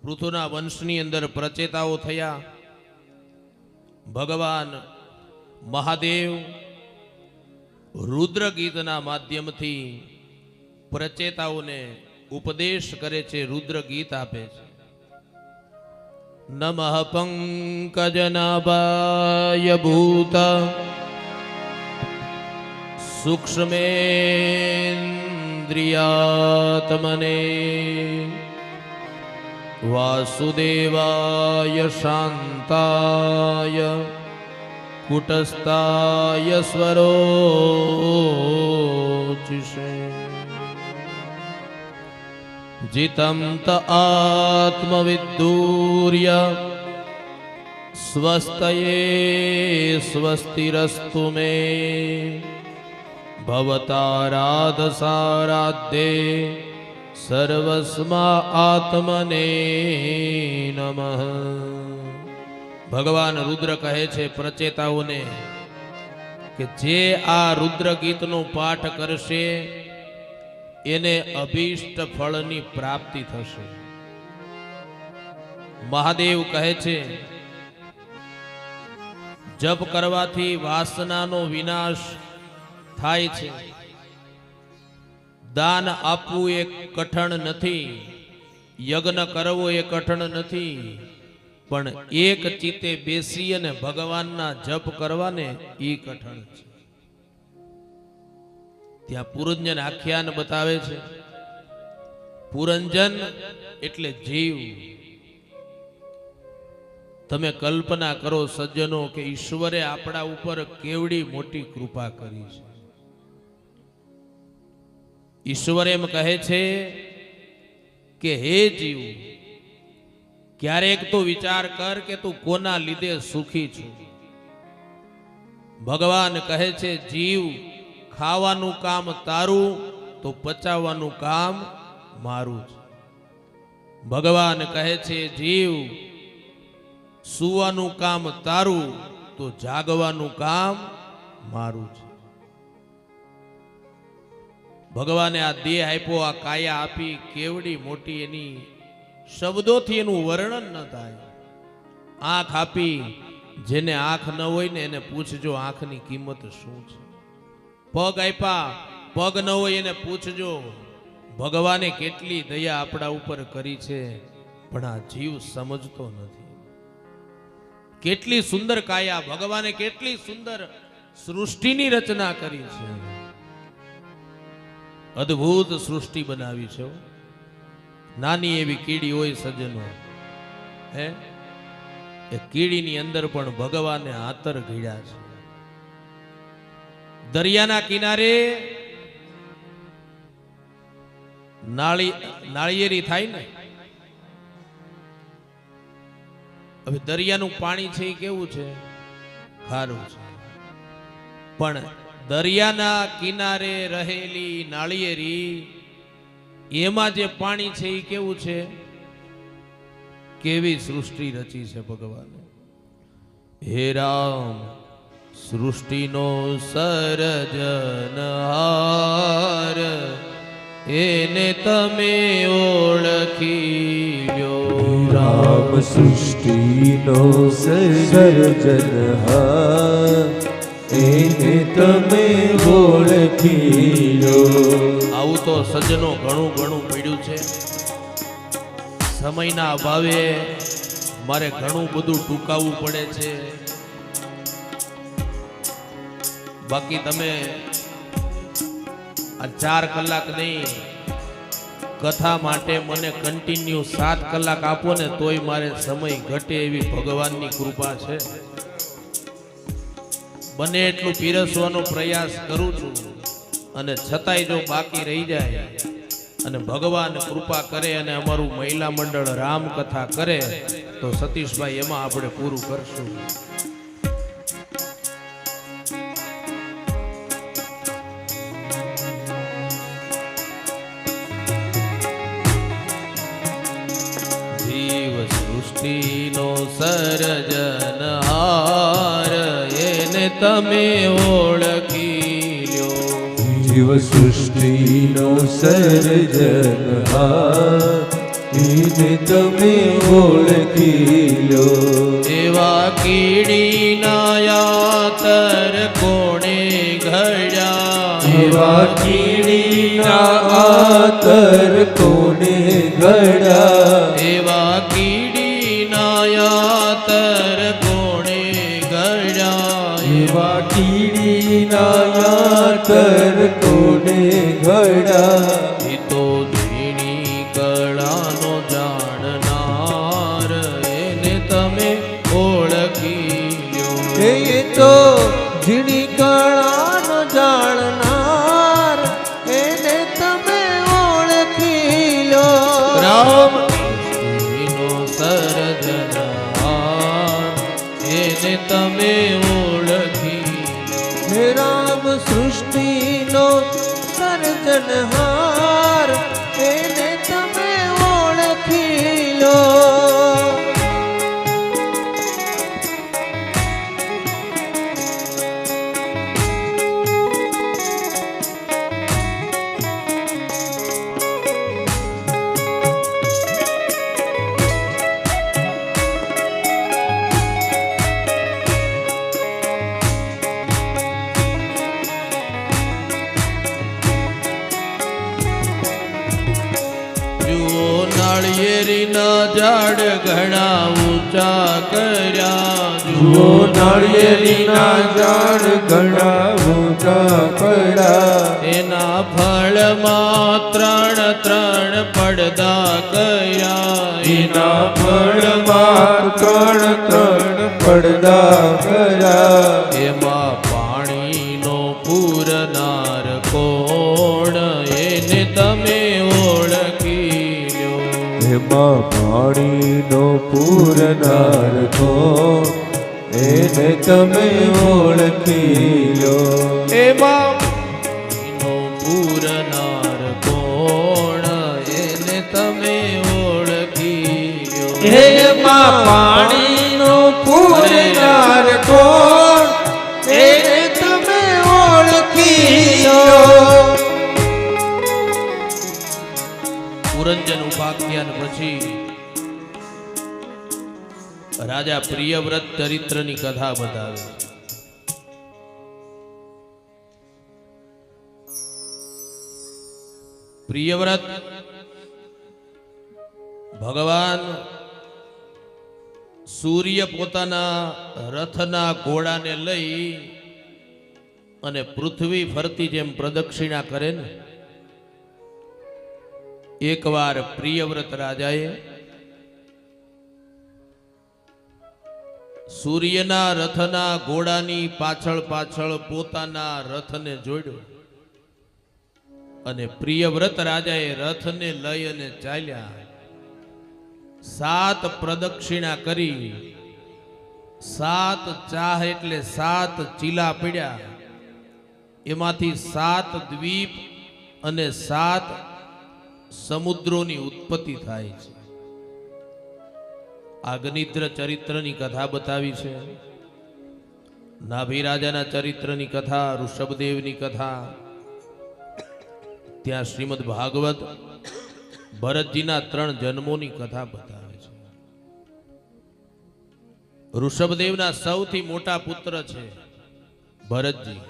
પૃથુના વંશની અંદર પ્રચેતાઓ થયા. ભગવાન મહાદેવ રુદ્ર ગીતના માધ્યમથી પ્રચેતાઓને ઉપદેશ કરે છે, રુદ્ર ગીત આપે છે. નમઃ પંકજનાભાય ભૂત સૂક્ષ્મેન્દ્રિયાત્મને વાસુદેવાય શાંતાય કુટસ્થાય સ્વરોચિષે જીતમ ત આત્મવિદ્દૂર્ય સ્વસ્તયે સ્વસ્તિરસ્તુ મે ભવતારાધસારાધ્યે સર્વસ્મા આત્મને નમઃ. ભગવાન રુદ્ર કહે છે પ્રચેતાઓને કે જે આ રુદ્ર ગીતનો પાઠ કરશે એને અભીષ્ટ ફળની પ્રાપ્તિ થશે. મહાદેવ કહે છે જપ કરવાથી વાસનાનો વિનાશ થાય છે. દાન આપવું એ કઠણ નથી, યજ્ઞ કરવો એ કઠણ નથી, પણ એક ચિત્તે બેસી અને ભગવાનના જપ કરવાને એ કઠણ છે. ત્યાં પુરંજન આખ્યાન બતાવે છે. પુરંજન એટલે જીવ. તમે કલ્પના કરો સજ્જનો કે ઈશ્વરે આપણા ઉપર કેવડી મોટી કૃપા કરી છે. ઈશ્વર એમ કહે છે કે હે જીવ, ક્યારેક તો વિચાર કર કે તું કોના લીધે સુખી છું. ભગવાન કહે છે જીવ, ખાવાનું કામ તારું તો પચાવવાનું કામ મારું છે. ભગવાન કહે છે જીવ, સૂવાનું કામ તારું તો જાગવાનું કામ મારું છે. ભગવાને આ દેહ આપ્યો, આ કાયા આપી, કેવડી મોટી એની શબ્દોથી એનું વર્ણન ન થાય. આંખ આપી, જેને આંખ ન હોય ને એને પૂછજો આંખની કિંમત શું છે. પગ આપ્યા, પગ ન હોય એને પૂછજો ભગવાને કેટલી દયા આપણા ઉપર કરી છે, પણ આ જીવ સમજતો નથી. કેટલી સુંદર કાયા, ભગવાને કેટલી સુંદર સૃષ્ટિની રચના કરી છે. અદ્ભુત સૃષ્ટિ બનાવી છે. નાની એવી કીડી હોય સજ્જનો, હે, એ કીડીની અંદર પણ ભગવાને આતર ઘડ્યા છે. દરિયાના કિનારે નાળિયેરી થાય ને, હવે દરિયાનું પાણી છે એ કેવું છે? ખારું છે. પણ દરિયાના કિનારે રહેલી નાળિયેરી, એમાં જે પાણી છે એ કેવું છે? કેવી સૃષ્ટિ રચી છે ભગવાને. હે રામ, સૃષ્ટિનો સર્જનહાર એને તમે ઓળખી લ્યો. રામ સૃષ્ટિનો સર્જનહાર એને તમે ઓળખી લો. આવું તો સજ્જનો ઘણું ઘણું પડ્યું છે. સમયના અભાવે મારે ઘણું બધું ટૂંકાવવું પડે છે. બાકી તમે આ 4 કલાક નહીં, કથા માટે મને કન્ટિન્યુ 7 કલાક આપો ને તોય મારે સમય ઘટે એવી ભગવાનની કૃપા છે. બને એટલું પીરસવાનો પ્રયાસ કરું છું, અને છતાંય જો બાકી રહી જાય અને ભગવાન કૃપા કરે અને અમારું મહિલા મંડળ રામકથા કરે તો સતીશભાઈ એમાં આપણે પૂરું કરશું. જીવ સૃષ્ટિનો સર્જનહાર એને તમે ઓળખી લ્યો. જીવ સૃષ્ટિનો સર્જનહાર એને તમે ઓળખી લો. એવા કીડીના યાતર કોણે ઘડ્યા, એવા કીડીના આતર કોને ઘડ્યા, એવા કીડીના યાતર કોણે ઘડ્યા, એવા કીડીના યાતર કોને ઘડ્યા. એ તો ઝીણી કળાનો જાણનાર, એને તમે ઓળખી લ્યો. એ તો ઝીણી કળાનો જાણનાર, એને તમે ઓળખી લો. રામ સૃષ્ટિનો સર્જનહાર, એને તમે ઓળખી લ્યો. હે રામ સૃષ્ટિનો સર્જનહાર, એને તમે ઓળખી લો. જુઓ નાળિયેરીના ઝાડ ઘણા ઊંચા કર્યા, જુઓ નાળિયેરીના ઝાડ ઘણા ઊંચા પડ્યા, એના ફળમાં ત્રણ ત્રણ પડદા કર્યા, એના ફળમાં ત્રણ ત્રણ પડદા કર્યા. એમાં પાણીનો પૂરનાર કોણ, એને તમે ઓળખી લ્યો. એમાં પાણીનો પૂરનાર કોણ, એને તમે ઓળખી લો. એમાં પાણીનો પૂરનાર કોણ, એને તમે ઓળખી લ્યો. એમાં પાણીનો પૂરનાર કોણ, એને તમે ઓળખી લો. પુરંજન ઉપાખ્યાન પછી રાજા પ્રિયવ્રત ચરિત્રની કથા બતાવે. પ્રિયવ્રત ભગવાન સૂર્ય પોતાના રથના ઘોડાને લઈ અને પૃથ્વી ફરતી જેમ પ્રદક્ષિણા કરે ને, એકવાર પ્રિયવ્રત રાજાએ સૂર્યના રથના ઘોડાની પાછળ પાછળ પોતાના રથને જોડ્યો અને પ્રિયવ્રત રાજાએ રથને લઈ અને ચાલ્યા. 7 પ્રદક્ષિણા કરી, 7 ચાહ એટલે 7 ચીલા પડ્યા, એમાંથી 7 દ્વીપ અને 7 સમુદ્રોની ઉત્પત્તિ થાય છે. અગ્નિદ્ર ચરિત્રની કથા બતાવી છે, નાભી રાજાના ચરિત્રની કથા, ઋષભદેવની કથા, ત્યાં શ્રીમદ ભાગવત ભરતજીના 3 જન્મોની કથા બતાવે છે. ઋષભદેવના સૌથી મોટા પુત્ર છે ભરતજી.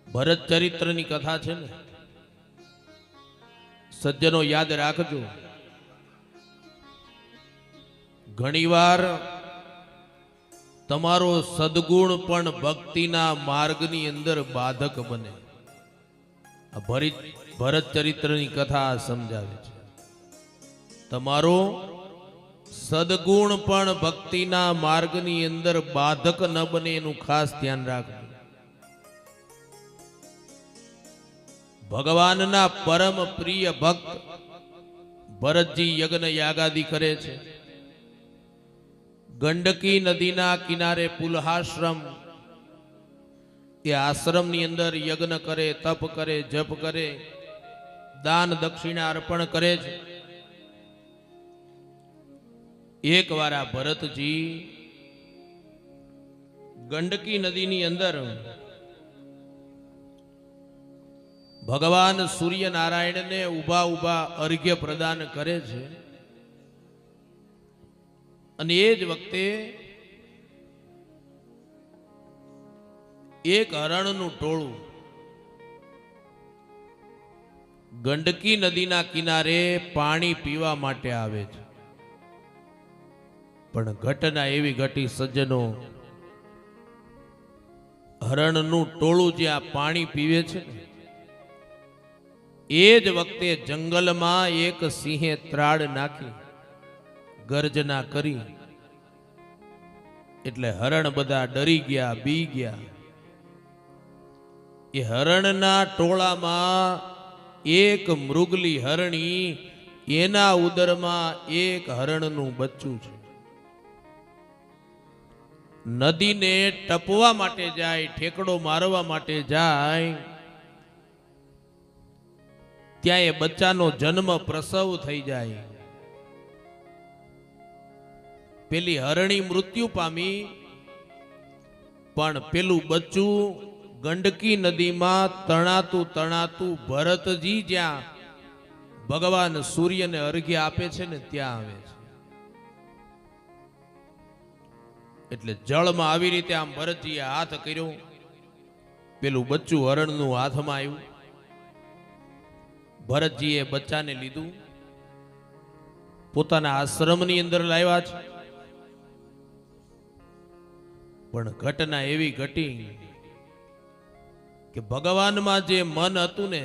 ભરત ચરિત્રની કથા છે ને, સજ્જનો યાદ રાખજો. ઘણીવાર તમારો સદગુણ પણ ભક્તિના માર્ગની અંદર બાધક બને. આ ભરત ચરિત્રની કથા સમજાવે છે. તમારો સદગુણ પણ ભક્તિના માર્ગની અંદર બાધક ન બને એનું ખાસ ધ્યાન રાખજો. ભગવાનના પરમ પ્રિય ભક્ત ભરતજી યજ્ઞ યાગાદિ કરે છે. ગંડકી નદીના કિનારે પુલહાશ્રમ, એ આશ્રમની અંદર યજ્ઞ કરે, તપ કરે, જપ કરે, દાન દક્ષિણા અર્પણ કરે છે. એકવાર આ ભરતજી ગંડકી નદીની અંદર ભગવાન સૂર્યનારાયણને ઊભા ઊભા અર્ઘ્ય પ્રદાન કરે છે અને એ જ વખતે એક હરણનું ટોળું ગંડકી નદીના કિનારે પાણી પીવા માટે આવે છે. પણ ઘટના એવી ઘટી સજ્જનો, હરણનું ટોળું જ્યાં પાણી પીવે છે ને એ જ વખતે જંગલમાં એક સિંહે ત્રાડ નાખી ગર્જના કરી એટલે હરણ બધા ડરી ગયા, બી ગયા. એ હરણના ટોળામાં એક મૃગલી હરણી, એના ઉદરમાં એક હરણનું બચ્ચું છે. નદીને ટપવા માટે જાય, ઠેકડો મારવા માટે જાય, ત્યાં એ બચ્ચાનો જન્મ પ્રસવ થઈ જાય. પેલી હરણી મૃત્યુ પામી, પણ પેલું બચ્ચું ગંડકી નદીમાં તણાતું તણાતું ભરતજી જ્યાં ભગવાન સૂર્યને અર્ઘ્ય આપે છે ને ત્યાં આવે છે. એટલે જળમાં આવી રીતે આમ ભરતજીએ હાથ કર્યો, પેલું બચ્ચું હરણનું હાથમાં આવ્યું. ભરતજીએ બચ્ચાને લીધું, પોતાના આશ્રમની અંદર લાવ્યા છે. પણ ઘટના એવી ઘટી કે ભગવાનમાં જે મન હતું ને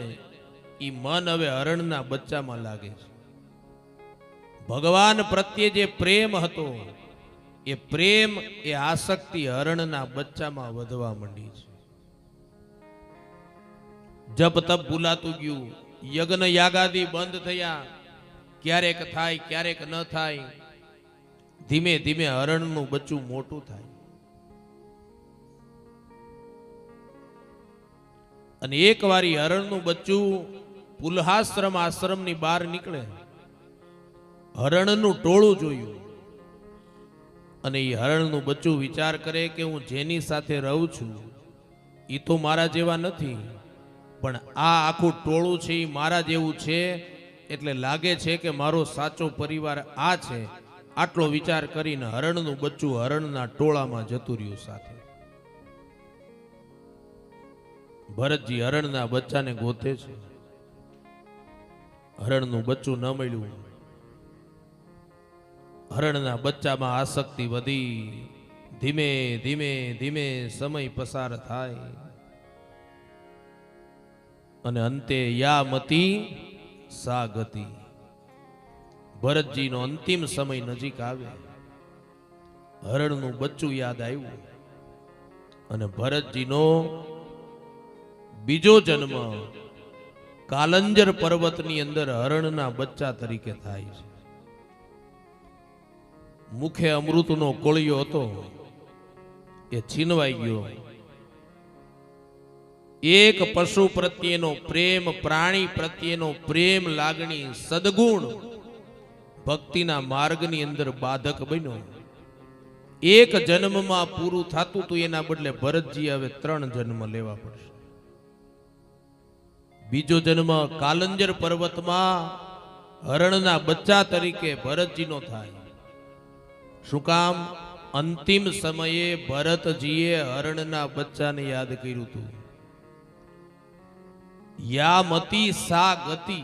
એ મન હવે હરણના બચ્ચામાં લાગે છે. ભગવાન પ્રત્યે જે પ્રેમ હતો એ પ્રેમ, એ આસક્તિ હરણના બચ્ચામાં વધવા માંડી છે. જપ તપ ભૂલાતું ગયું, યજ્ઞ યાગાદી બંધ થયા, ક્યારેક થાય ક્યારેક ન થાય. ધીમે ધીમે હરણનું બચ્ચું મોટું થાય અને એક વારી હરણનું બચ્ચું પુલહાશ્રમ આશ્રમની બહાર નીકળે, હરણનું ટોળું જોયું અને એ હરણનું બચ્ચું વિચાર કરે કે હું જેની સાથે રહું છું એ તો મારા જેવા નથી, પણ આ આખું ટોળું છે એ મારા જેવું છે, એટલે લાગે છે કે મારો સાચો પરિવાર આ છે. આટલો વિચાર કરીને હરણનું બચ્ચું હરણના ટોળામાં જતું રહ્યું સાથે. ભરતજી હરણના બચ્ચાને ગોતે છે, હરણનું બચ્ચું ન મળ્યું. હરણના બચ્ચામાં આસક્તિ વધી, ધીમે ધીમે ધીમે સમય પસાર થાય અને અંતે યા મતી સા ગતિ. ભરતજીનો અંતિમ સમય નજીક આવે, હરણનું બચ્ચું યાદ આવ્યું અને ભરતજીનો બીજો જન્મ કાલંજર પર્વતની અંદર હરણના બચ્ચા તરીકે થાય છે. મુખે અમૃતનો કોળિયો હતો એ છીનવાઈ ગયો. એક પશુ પ્રત્યેનો પ્રેમ, પ્રાણી પ્રત્યેનો પ્રેમ, લાગણી, સદગુણ ભક્તિના માર્ગની અંદર બાધક બન્યો. એક જન્મમાં પૂરું થતું હતું, એના બદલે ભરતજી હવે 3 જન્મ લેવા પડશે. બીજો જન્મ કાલંજર પર્વતમાં હરણના બચ્ચા તરીકે ભરતજીનો થાય. શું કામ? અંતિમ સમયે ભરતજીએ હરણના બચ્ચાને યાદ કર્યું હતું. યા મતી સા ગતિ.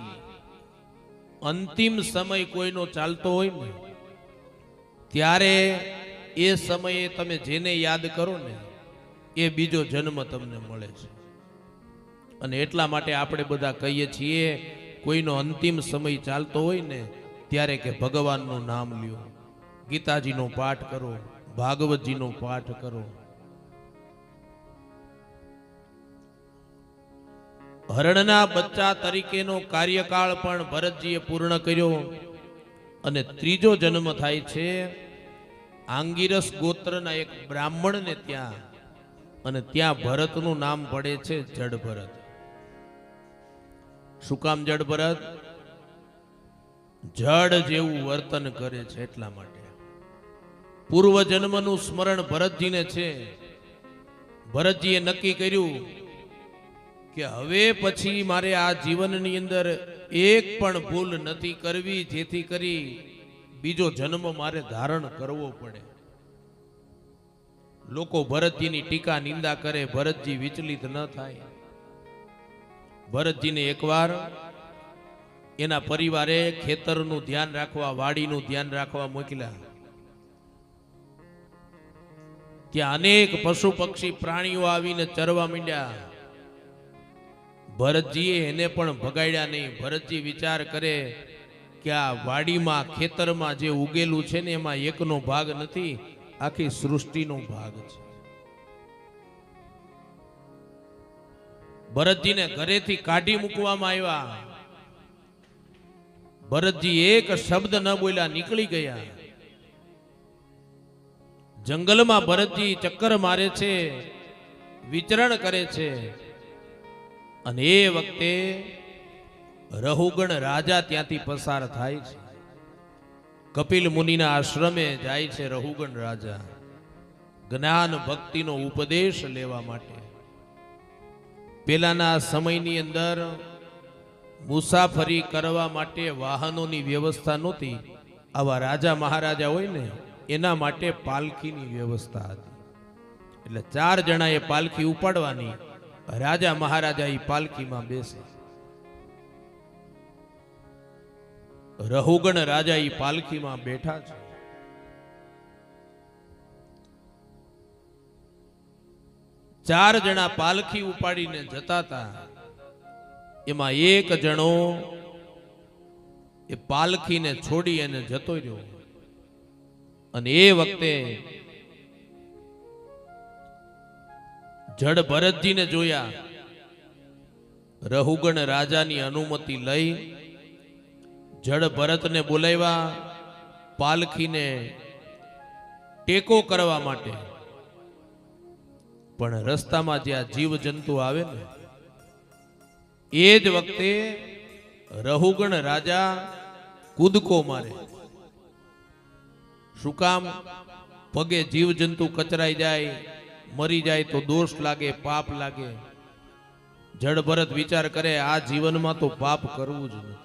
અંતિમ સમય કોઈનો ચાલતો હોય ને ત્યારે એ સમયે તમે જેને યાદ કરો ને એ બીજો જન્મ તમને મળે છે. અને એટલા માટે આપણે બધા કહીએ છીએ, કોઈનો અંતિમ સમય ચાલતો હોય ને ત્યારે કે ભગવાનનું નામ લ્યો, ગીતાજીનો પાઠ કરો, ભાગવતજીનો પાઠ કરો. હરણના બચ્ચા તરીકેનો કાર્યકાળ પણ ભરતજીએ પૂર્ણ કર્યો અને ત્રીજો જન્મ થાય છે આંગિરસ ગોત્રના એક બ્રાહ્મણને ત્યાં, અને ત્યાં ભરતનું નામ પડે છે જડ ભરત. શું કામ જડ ભરત? જડ જેવું વર્તન કરે છે એટલા માટે. પૂર્વ જન્મનું સ્મરણ ભરતજીને છે. ભરતજીએ નક્કી કર્યું કે હવે પછી મારે આ જીવનની અંદર એક પણ ભૂલ નથી કરવી જેથી કરી બીજો જન્મ મારે ધારણ કરવો પડે. લોકો ભરતજીની ટીકા નિંદા કરે, ભરતજી વિચલિત ન થાય. ભરતજીને એકવાર એના પરિવારે ખેતરનું ધ્યાન રાખવા, વાડીનું ધ્યાન રાખવા મોકલ્યા. ત્યાં અનેક પશુ પક્ષી પ્રાણીઓ આવીને ચરવા માંડ્યા. ભરતજીએ એને પણ ભગાડ્યા નહીં. ભરતજી વિચાર કરે કે આ વાડીમાં, ખેતરમાં જે ઉગેલું છે ને એમાં એકનો ભાગ નથી, આખી સૃષ્ટિનો ભાગ છે. ભરતજીને ઘરેથી કાઢી મૂકવામાં આવ્યા. ભરતજી એક શબ્દ ન બોલ્યા, નીકળી ગયા. જંગલમાં ભરતજી ચક્કર મારે છે, વિચરણ કરે છે. અને એ વખતે રહુગણ રાજા ત્યાંથી પસાર થાય છે. કપિલ મુનિના આશ્રમે જાય છે રહુગણ રાજા, જ્ઞાન ભક્તિનો ઉપદેશ લેવા માટે. પેલાના સમયની અંદર મુસાફરી કરવા માટે વાહનોની વ્યવસ્થા નહોતી. આવા રાજા મહારાજા હોય ને એના માટે પાલખીની વ્યવસ્થા હતી. એટલે 4 જણાએ પાલખી ઉપાડવાની. રાજા મહારાજા એ પાલખીમાં બેસે. રહુગણ રાજા એ પાલખીમાં બેઠા છે. ચાર જણા પાલખી ઉપાડીને જતા હતા. એમાં એક જણો એ પાલખીને છોડી અને જતો રહ્યો. અને એ વખતે જડ ભરતજીને જોયા. રહુગણ રાજાની અનુમતિ લઈ જડ ભરતને બોલાવ્યા પાલખીને ટેકો કરવા માટે. પણ રસ્તામાં જે આ જીવ જંતુ આવે ને એ જ વખતે રહુગણ રાજા કૂદકો મારે. શું કામ? પગે જીવ જંતુ કચરાઈ જાય, મરી જાય તો દોષ લાગે, પાપ લાગે. જડ ભરત વિચાર કરે આ જીવનમાં તો પાપ કરવું જ નથી.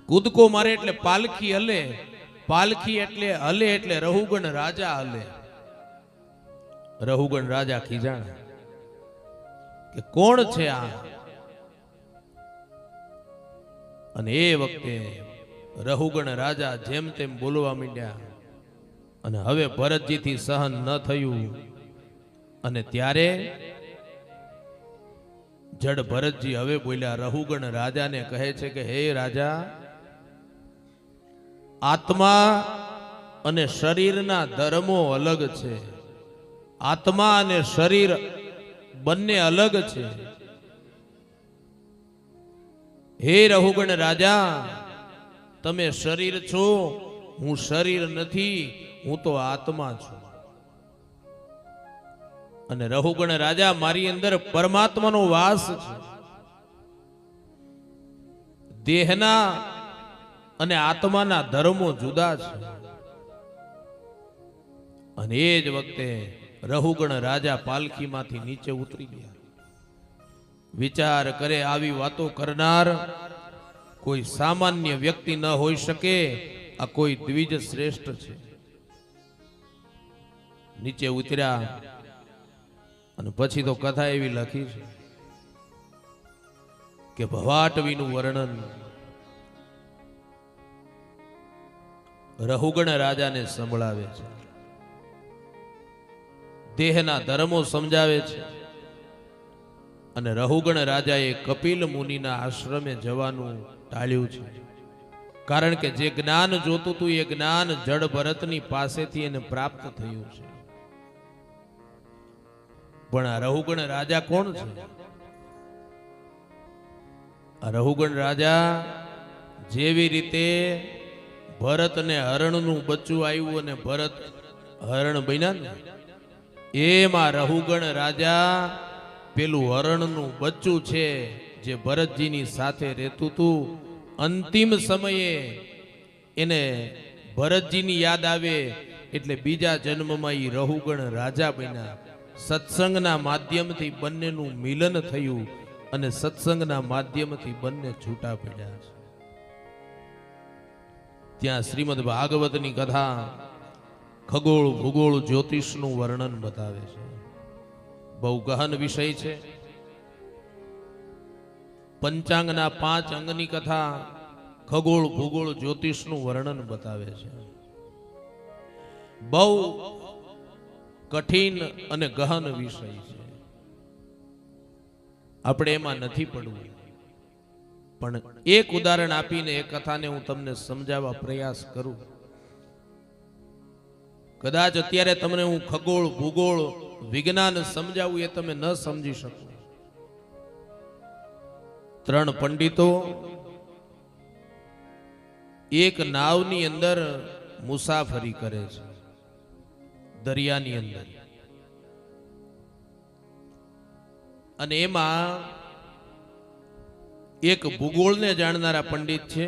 કૂદકો મારે એટલે પાલખી હલે. પાલખી એટલે હલે એટલે રહુગણ રાજા હલે. રહુગણ રાજા ખીજાણા કે કોણ છે આ? અને એ વખતે રહુગણ રાજા જેમ તેમ બોલવા માંડ્યા. અને હવે ભરતજીથી સહન ન થયું. અને ત્યારે જડ ભરતજી હવે બોલ્યા. રહુગણ રાજાને કહે છે કે હે રાજા, આત્મા અને શરીરના ધર્મો અલગ છે. આત્મા અને શરીર બંને અલગ છે. હે રહુગણ રાજા, તમે શરીર છો, હું શરીર નથી, હું તો આત્મા છું. અને રહુગણ રાજા, મારી અંદર પરમાત્માનો વાસ છે. દેહના અને આત્માના ધર્મો જુદા છે. અને એ જ વખતે રહુગણ રાજા પાલખીમાંથી નીચે ઉતરી ગયા. વિચાર કરે આવી વાતો કરનાર કોઈ સામાન્ય વ્યક્તિ ન હોઈ શકે, આ કોઈ દ્વિજ શ્રેષ્ઠ છે. નીચે ઉતર્યા અને પછી તો કથા એવી લખી છે કે ભવાટવીનું વર્ણન રહુગણ રાજાને સંભળાવે છે. દેહના ધર્મો સમજાવે છે. અને રહુગણ રાજાએ કપિલ મુનિના આશ્રમે જવાનું ટાળ્યું છે. કારણ કે જે જ્ઞાન જોતું હતું એ જ્ઞાન જડ ભરતની પાસેથી એને પ્રાપ્ત થયું છે. પણ આ રહુગણ રાજા કોણ છે? આ રહુગણ રાજા જેવી રીતે ભરતને હરણનું બચ્ચું આવ્યું અને ભરત હરણ બન્યા ને, એમાં રહુગણ રાજા પેલું હરણનું બચ્ચું છે જે ભરતજીની સાથે રહેતું હતું. અંતિમ સમયે એને ભરતજીની યાદ આવે એટલે બીજા જન્મમાં એ રહુગણ રાજા બન્યા. સત્સંગના માધ્યમથી બંનેનું મિલન થયું અને સત્સંગના માધ્યમથી બંને છૂટા પડ્યા છે. ત્યાં શ્રીમદ ભાગવતની કથા ખગોળ ભૂગોળ જ્યોતિષનું વર્ણન બતાવે છે. બહુ ગહન વિષય છે. પંચાંગના 5 અંગની કથા ખગોળ ભૂગોળ જ્યોતિષનું વર્ણન બતાવે છે. બહુ કઠિન અને ગહન વિષય છે. આપણે એમાં નથી પડવું, પણ એક ઉદાહરણ આપીને એ કથાને હું તમને સમજાવવા પ્રયાસ કરું. કદાચ અત્યારે તમને હું ખગોળ ભૂગોળ વિજ્ઞાન સમજાવું એ તમે ન સમજી શકો. 3 પંડિતો એક નાવની અંદર મુસાફરી કરે છે, દરિયાની અંદર. અને એમાં એક ભૂગોળને જાણનારા પંડિત છે,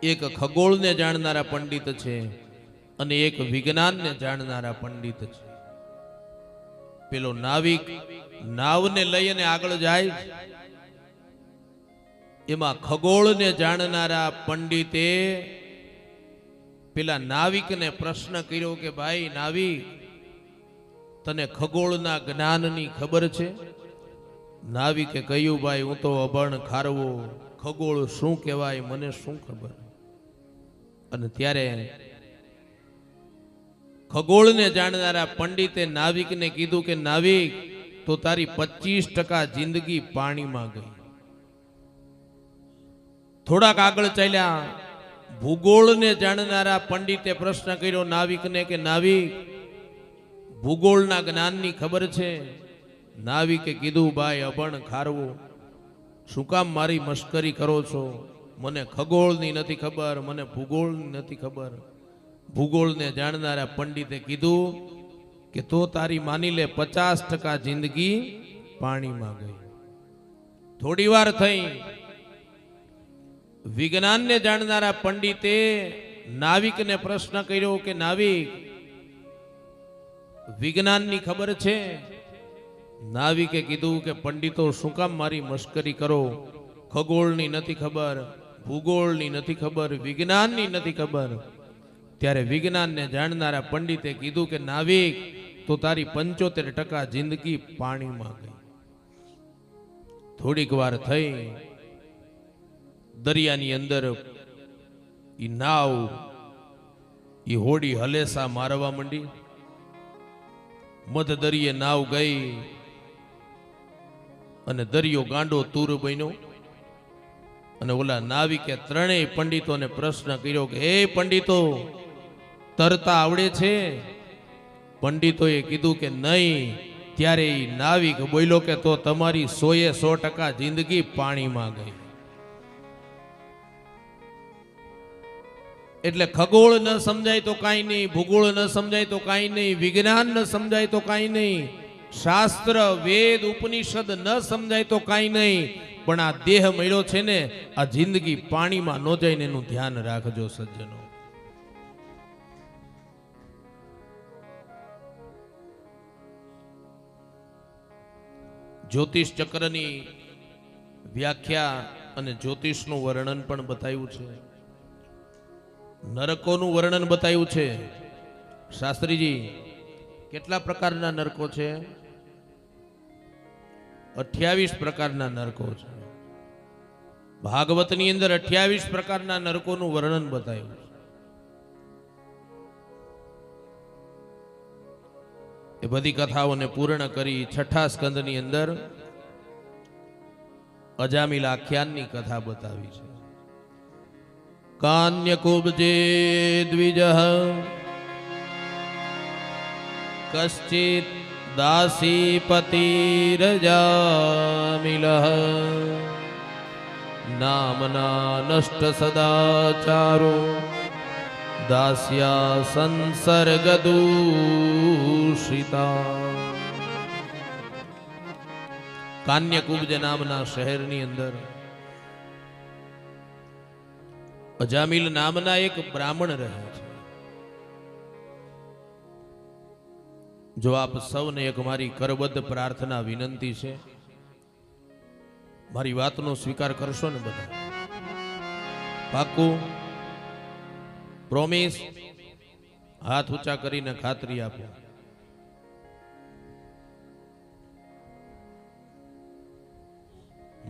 એક ખગોળને જાણનારા પંડિત છે અને એક વિજ્ઞાનને જાણનારા પંડિત છે. પેલો નાવિક નાવને લઈ અને આગળ જાય. એમાં ખગોળને જાણનારા પંડિતે પેલા નાવિકને પ્રશ્ન કર્યો કે ભાઈ નાવિક, તને ખગોળના જ્ઞાનની ખબર છે? નાવિકે કહ્યું, ભાઈ હું તો અભણ ખારવો, ખગોળ શું કહેવાય મને શું ખબર. અને ત્યારે ખગોળને જાણનારા પંડિતે નાવિકને કીધું કે નાવિક, તો તારી 25% જિંદગી પાણીમાં ગઈ. થોડાક આગળ ચાલ્યા. ભૂગોળને જાણનારા પંડિતે પ્રશ્ન કર્યો નાવિકને કે નાવિક, ભૂગોળના જ્ઞાનની ખબર છે? નાવિકે કીધું, ભાઈ અભણ ખારવો, શું કામ મારી મશ્કરી કરો છો? મને ખગોળની નથી ખબર, મને ભૂગોળની નથી ખબર. ભૂગોળને જાણનારા પંડિતે કીધું કે તો તારી માની લે 50% જિંદગી પાણીમાં ગઈ. થોડી વાર થઈ. વિજ્ઞાનને જાણનારા પંડિતે નાવિકને પ્રશ્ન કર્યો કે નાવિક, વિજ્ઞાનની ખબર છે? નાવિકે કીધું કે પંડિતો શું કામ મારી મશ્કરી કરો? ખગોળની નથી ખબર, ભૂગોળની નથી ખબર, વિજ્ઞાનની નથી ખબર. ત્યારે વિજ્ઞાનને જાણનારા પંડિતે કીધું કે નાવિક, તો તારી 75% જિંદગી પાણીમાં ગઈ. થોડીક વાર થઈ. દરિયાની અંદર ઈ નાવ, ઈ હોડી હલેસા મારવા માંડી. મધ દરિયે નાવ ગઈ અને દરિયો ગાંડો તૂર બન્યો. અને ઓલા નાવિકે 3 પંડિતોને પ્રશ્ન કર્યો કે હે પંડિતો, તરતા આવડે છે? પંડિતોએ કીધું કે નહીં. ત્યારે ઈ નાવિક બોલ્યો કે તો તમારી 100% જિંદગી પાણીમાં ગઈ. એટલે ખગોળ ન સમજાય તો કાંઈ નહીં, ભૂગોળ ન સમજાય તો કાંઈ નહીં, વિજ્ઞાન ન સમજાય તો કાંઈ નહીં, શાસ્ત્ર વેદ ઉપનિષદ ન સમજાય તો કાંઈ નહીં, પણ આ દેહ મળ્યો છે ને, આ જિંદગી પાણીમાં ન જાય ને એનું ધ્યાન રાખજો સજ્જનો. જ્યોતિષ ચક્રની વ્યાખ્યા અને જ્યોતિષનું વર્ણન પણ બતાવ્યું છે. નરકોનું વર્ણન બતાવ્યું છે. શાસ્ત્રીજી, કેટલા પ્રકારના નરકો છે? 28 પ્રકારના નરકો છે. ભાગવતની અંદર 28 પ્રકારના નરકોનું વર્ણન બતાવ્યું છે. એ બધી કથાઓને પૂર્ણ કરી 6થા સ્કંદની અંદર અજામિલ આખ્યાનની કથા બતાવી છે. કાન્યકુબ્જે દ્વિજઃ કશ્ચિત દાસીપતિરજામિલઃ નામના નષ્ટ સદાચારો દાસ્યા સંસર્ગદૂષિતા. કાન્યકુબ્જ નામના શહેરની અંદર અજામિલ નામના એક બ્રાહ્મણ રહે છે. જો આપ સૌને એક મારી કરબદ્ધ પ્રાર્થના વિનંતી છે, મારી વાતનો સ્વીકાર કરશો ને બધા? પાક્કું? પ્રોમિસ? હાથ ઊંચા કરીને ખાતરી આપો.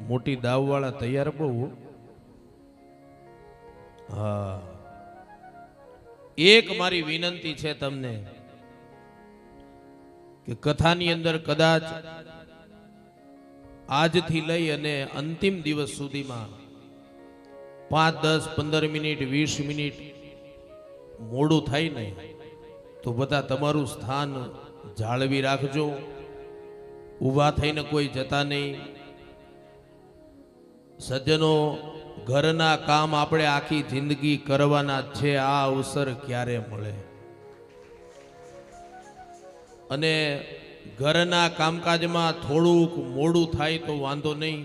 મોટી દાવવાળા તૈયાર બહુ. હા, એક મારી વિનંતી છે તમને કે કથાની અંદર કદાચ આજથી લઈ અને અંતિમ દિવસ સુધીમાં 5, 10, 15 મિનિટ 20 મિનિટ મોડું થાય ને તો બધા તમારું સ્થાન જાળવી રાખજો. ઊભા થઈને કોઈ જતા નહીં. સજ્જનો, ઘરના કામ આપણે આખી જિંદગી કરવાના છે. આ અવસર ક્યારે મળે? અને ઘરના કામકાજમાં થોડુંક મોડું થાય તો વાંધો નહીં,